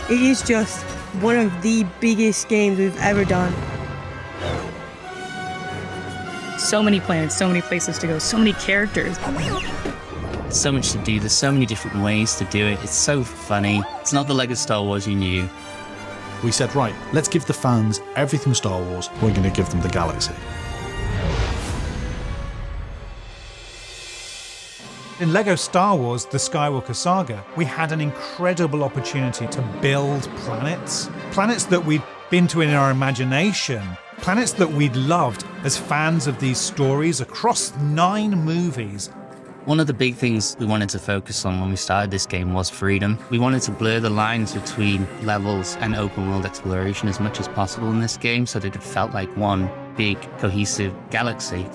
It is just one of the biggest games we've ever done. So many planets, so many places to go, so many characters. So much to do, there's so many different ways to do it. It's so funny. It's not the Lego Star Wars you knew. We said, right, let's give the fans everything Star Wars, we're going to give them the galaxy. In LEGO Star Wars, the Skywalker Saga, we had an incredible opportunity to build planets. Planets that we'd been to in our imagination. Planets that we'd loved as fans of these stories across 9 movies. One of the big things we wanted to focus on when we started this game was freedom. We wanted to blur the lines between levels and open world exploration as much as possible in this game so that it felt like one big cohesive galaxy.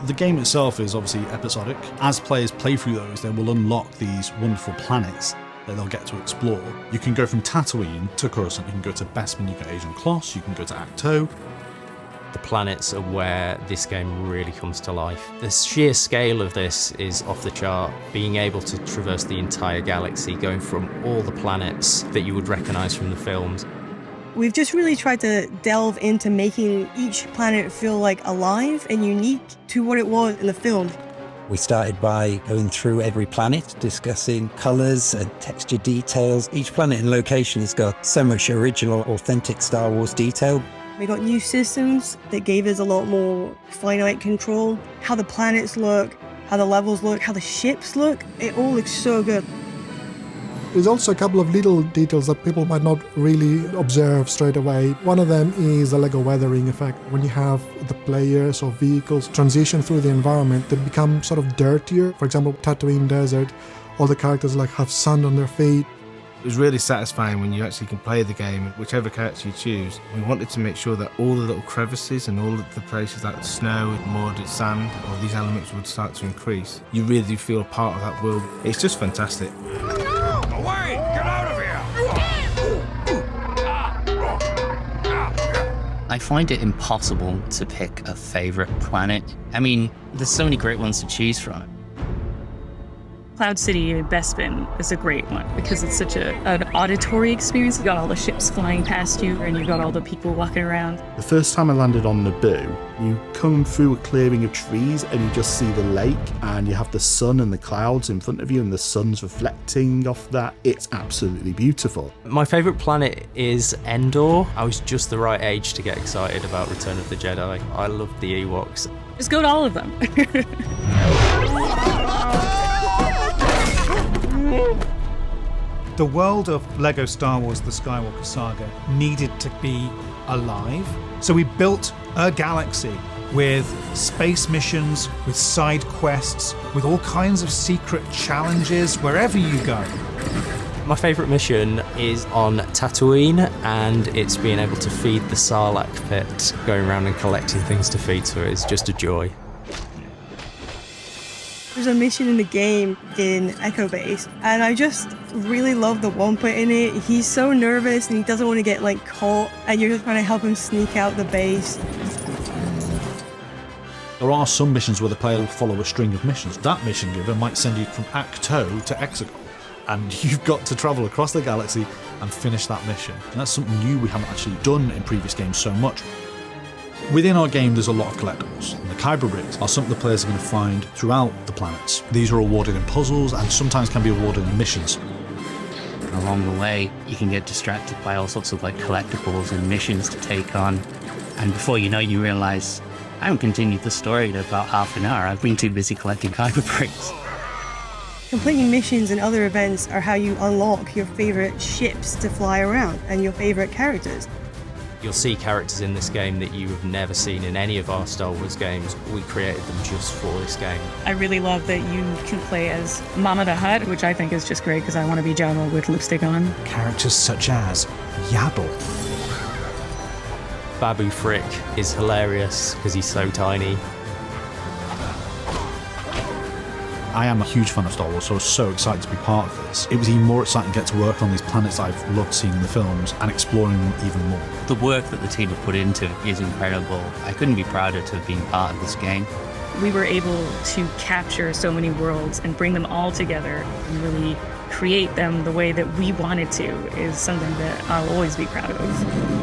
The game itself is obviously episodic. As players play through those, they will unlock these wonderful planets that they'll get to explore. You can go from Tatooine to Coruscant, you can go to Bespin, you can go to Asian Kloss, you can go to Acto. The planets are where this game really comes to life. The sheer scale of this is off the chart. Being able to traverse the entire galaxy, going from all the planets that you would recognise from the films. We've just really tried to delve into making each planet feel like alive and unique to what it was in the film. We started by going through every planet, discussing colours and texture details. Each planet and location has got so much original, authentic Star Wars detail. We got new systems that gave us a lot more finite control. How the planets look, how the levels look, how the ships look, it all looks so good. There's also a couple of little details that people might not really observe straight away. One of them is the Lego weathering effect. When you have the players or vehicles transition through the environment, they become sort of dirtier. For example, Tatooine Desert, all the characters have sand on their feet. It was really satisfying when you actually can play the game, whichever character you choose. We wanted to make sure that all the little crevices and all of the places like snow, mud, sand, all these elements would start to increase. You really do feel a part of that world. It's just fantastic. Away! Get out of here! I find it impossible to pick a favourite planet. I mean, there's so many great ones to choose from. Cloud City in Bespin is a great one because it's such an auditory experience. You got all the ships flying past you and you got all the people walking around. The first time I landed on Naboo, you come through a clearing of trees and you just see the lake and you have the sun and the clouds in front of you and the sun's reflecting off that. It's absolutely beautiful. My favourite planet is Endor. I was just the right age to get excited about Return of the Jedi. I loved the Ewoks. Just go to all of them. The world of LEGO Star Wars The Skywalker Saga needed to be alive. So we built a galaxy with space missions, with side quests, with all kinds of secret challenges wherever you go. My favourite mission is on Tatooine, and it's being able to feed the Sarlacc pit. Going around and collecting things to feed to it is just a joy. There's a mission in the game in Echo Base, and I just really love the Wampa in it. He's so nervous and he doesn't want to get caught, and you're just trying to help him sneak out the base. There are some missions where the player will follow a string of missions. That mission giver might send you from Acto to Exegol, and you've got to travel across the galaxy and finish that mission. And that's something new we haven't actually done in previous games so much. Within our game, there's a lot of collectibles, and the Kyber bricks are something the players are going to find throughout the planets. These are awarded in puzzles and sometimes can be awarded in missions. Along the way, you can get distracted by all sorts of collectibles and missions to take on. And before you know, you realise, I haven't continued the story in about half an hour. I've been too busy collecting Kyber bricks. Completing missions and other events are how you unlock your favourite ships to fly around and your favourite characters. You'll see characters in this game that you have never seen in any of our Star Wars games. We created them just for this game. I really love that you can play as Mama the Hutt, which I think is just great because I want to be Jabba with lipstick on. Characters such as Yaddle. Babu Frick is hilarious because he's so tiny. I am a huge fan of Star Wars, so I was so excited to be part of this. It was even more exciting to get to work on these planets I've loved seeing in the films and exploring them even more. The work that the team have put into it is incredible. I couldn't be prouder to have been part of this game. We were able to capture so many worlds and bring them all together and really recreate them the way that we wanted to is something that I'll always be proud of.